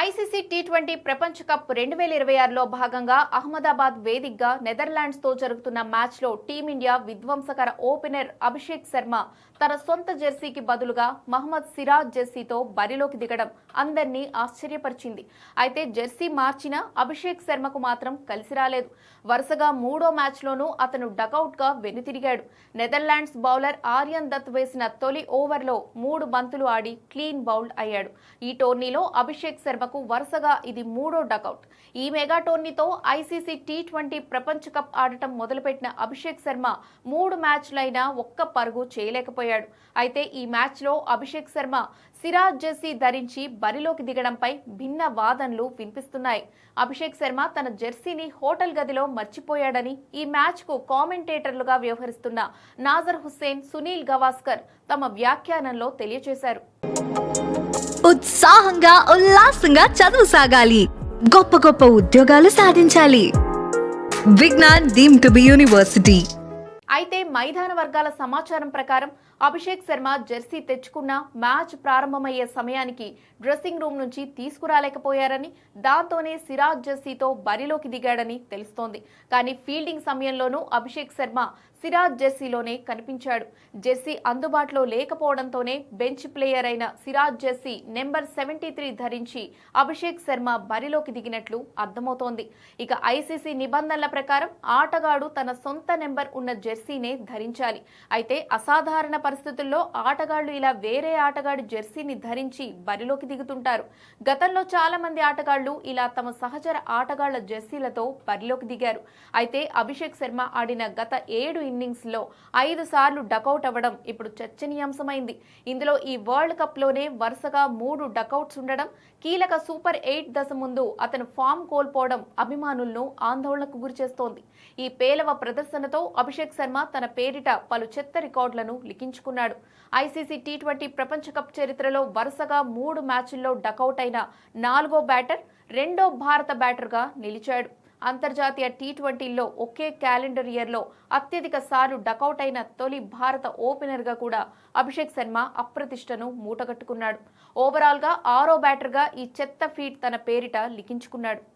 ICC T20 ప్రపంచ cup 2026లో భాగంగా అహ్మదాబాద్ వేదికగా నెదర్లాండ్స్ తో జరుగుతున్న మ్యాచ్లో టీమిండియా విధ్వంసకర ఓపెనర్ అభిషేక్ శర్మ తన సొంత జెర్సీకి బదులుగా మహమ్మద్ సిరాజ్ జెర్సీతో బరిలోకి దిగడం అందరినీ ఆశ్చర్యపరిచింది. అయితే జెర్సీ మార్చిన అభిషేక్ శర్మకు మాత్రం కలిసి రాలేదు. వరుసగా మూడో మ్యాచ్లోనూ అతను డకౌట్గా వెనుతిరిగాడు. నెదర్లాండ్స్ బౌలర్ ఆర్యన్ దత్ వేసిన తొలి ఓవర్లో 3 బంతులు ఆడి క్లీన్ బౌల్డ్ అయ్యాడు. ఈ టోర్నీలో అభిషేక్ శర్మకు వరుసగా ఇది మూడో డకౌట్. ఈ మెగా టోర్నీతో ఐసీసీ టీ20 ప్రపంచ కప్ ఆడటం మొదలుపెట్టిన అభిషేక్ శర్మ 3 మ్యాచ్లైనా ఒక్క పరుగు చేయలేకపోయాడు. అయితే ఈ మ్యాచ్లో అభిషేక్ శర్మ సిరాజ్ జెర్సీ ధరించి బరిలోకి దిగడంపై భిన్న వాదనలు వినిపిస్తున్నాయి. అభిషేక్ శర్మ తన జెర్సీని హోటల్ గదిలో మర్చిపోయాడని ఈ మ్యాచ్కు కామెంటేటర్లుగా వ్యవహరిస్తున్న నాజర్ హుస్సేన్, సునీల్ గవాస్కర్ తమ వ్యాఖ్యానంలో తెలియజేశారు. ఉత్సాహంగా ఉల్లాసంగా చదువు సాగాలి, గొప్ప గొప్ప ఉద్యోగాలు సాధించాలి. Vignan deemed to be university. అయితే మైదాన వర్గాల సమాచారం ప్రకారం అభిషేక్ శర్మ జెర్సీ తెచ్చుకున్న మ్యాచ్ ప్రారంభమయ్యే సమయానికి డ్రెస్సింగ్ రూమ్ నుంచి తీసుకురాలేకపోయారని, దాంతోనే సిరాజ్ జెర్సీతో బరిలోకి దిగాడని తెలుస్తోంది. కానీ ఫీల్డింగ్ సమయంలోనూ అభిషేక్ శర్మ సిరాజ్ జెర్సీలోనే కనిపించాడు. జెర్సీ అందుబాటులో లేకపోవడంతోనే బెంచ్ ప్లేయర్ అయిన సిరాజ్ జెర్సీ నెంబర్ 73 ధరించి అభిషేక్ శర్మ బరిలోకి దిగినట్లు అర్థమవుతోంది. ఇక ఐసీసీ నిబంధనల ప్రకారం ఆటగాడు తన సొంత నెంబర్ ఉన్న జెర్సీనే ధరించాలి. అయితే అసాధారణ పరిస్థితుల్లో ఆటగాళ్లు ఇలా వేరే ఆటగాడి జెర్సీని ధరించి బరిలోకి దిగుతుంటారు. గతంలో చాలా మంది ఆటగాళ్లు ఇలా తమ సహచర ఆటగాళ్ల జెర్సీలతో బరిలోకి దిగారు. అయితే అభిషేక్ శర్మ ఆడిన గత 7 ఇన్నింగ్స్ లో 5 సార్లు డకౌట్ అవ్వడం ఇప్పుడు చర్చనీయాంశమైంది. ఇందులో ఈ వరల్డ్ కప్ లోనే వరుసగా 3 డకౌట్స్ ఉండడం, కీలక సూపర్ 8 దశ ముందు అతను ఫామ్ కోల్పోవడం అభిమానులను ఆందోళనకు గురిచేస్తోంది. ఈ పేలవ ప్రదర్శనతో అభిషేక్ శర్మ తన పేరిట పలు చెత్త రికార్డులను లిఖించుకున్నాడు. ఐసీసీ టీ20 ప్రపంచ కప్ చరిత్రలో వరుసగా 3 మ్యాచ్ల్లో డకౌట్ అయిన 4వ బ్యాటర్, 2వ భారత బ్యాటర్గా నిలిచాడు. అంతర్జాతీయ టీ20లో ఒకే క్యాలెండర్ ఇయర్లో అత్యధిక సార్లు డకౌట్ అయిన తొలి భారత ఓపెనర్గా కూడా అభిషేక్ శర్మ అప్రతిష్టను మూటగట్టుకున్నాడు. ఓవరాల్గా 6వ బ్యాటర్గా ఈ చెత్త ఫీట్ తన పేరిట లిఖించుకున్నాడు.